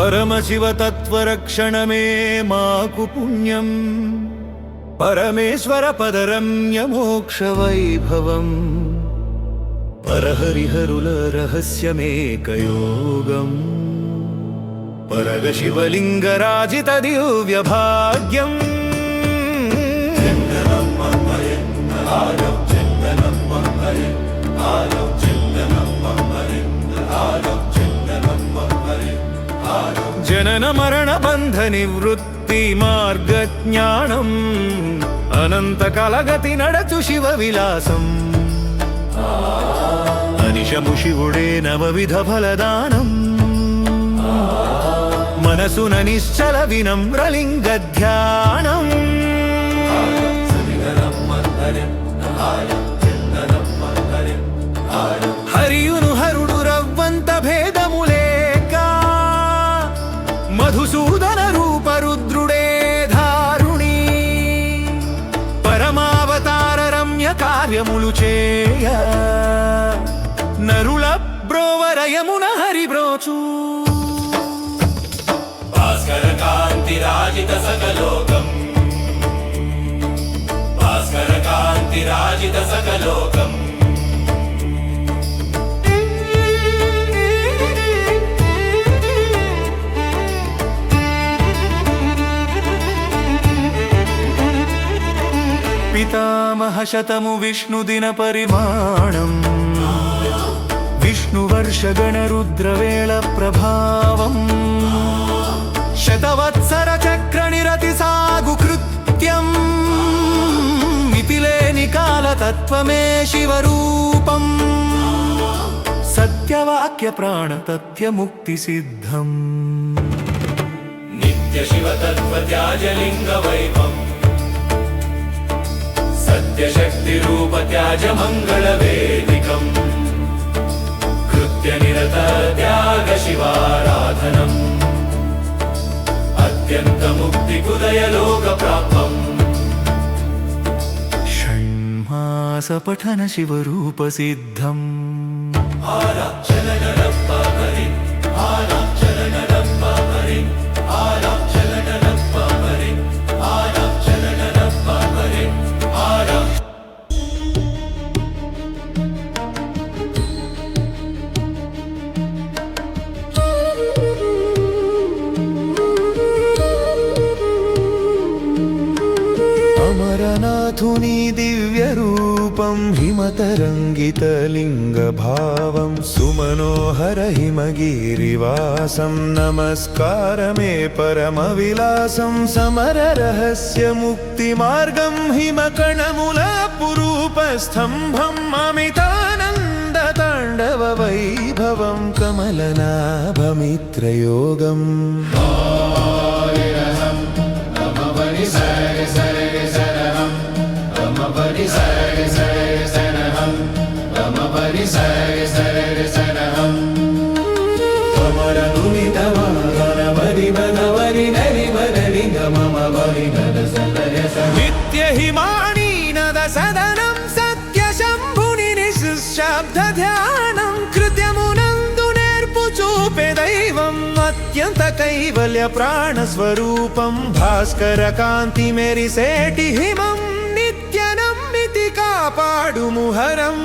పరమశివతత్వరక్షణమే మాకు పుణ్యం, పరమేశ్వర పదరమ్య మోక్ష వైభవం, పరహరిహరుల రహస్యమేకయోగం, పరగ శివలింగరాజిత దివ్య భాగ్యం. జనన మరణ బంధ నివృత్తి మార్గ జ్ఞానం, అనంత కలగతి నడచు శివ విలాసం, అనిశము శివుడే నవవిధ ఫలదానం, మనసున నిశ్చల వినమ్రలింగ ధ్యానం. హరియును హరుడు రవ్వంత భేదములేక, మధుసూదన రూప రుద్రుడే ధారుణి, పరమావతార రమ్య కార్యములు చేయ, నరుల బ్రోవరయమున హరిబ్రోచు. భాస్కర కాంతి రాజిత సకలోకం, భాస్కర కాంతి రాజిత సకలోకం. పితామహ శతము విష్ణు దిన పరిమాణం, విష్ణు వర్ష గణ రుద్రవేళ ప్రభావం, శతవత్సర చక్ర నిరతి సాగు కృత్యం, మితిలేని కాలతత్వమే శివరూపం, సత్యవాక్య ప్రాణతత్య ముక్తి సిద్ధం, నిత్య శివతత్వ త్యాజలింగ వైభవం, సత్యశక్తి రూప త్యాజ మంగళ వేదికం, కృత్య నిరత త్యాగ శివారాధనం, అత్యంత ముక్తి కుదయ లోక ప్రాప్తం, షణ్మాస పఠన శివరూప సిద్ధం. అమరనాథుని దివ్య రూపం, హిమతరంగిత లింగ భావం, సుమనోహర హిమగిరివాసం, నమస్కారమే పరమ విలాసం, సమర రహస్య ముక్తి మార్గం, హిమకణముల పురూప స్తంభం, అమితానంద తాండవ వైభవం, కమలనాభమిత్రయోగం. నిత్య హిమాణి నద సదనం, సత్య శంభుని నిశ్శబ్ద ధ్యానం, కృత్యమునందు నేర్పు చూపే దైవం, అత్యంత కైవల్య ప్రాణ స్వరూపం, భాస్కర కాంతి మెరిసేటి హిమం, నిత్య నమ్మితి కాపాడు ముహరం.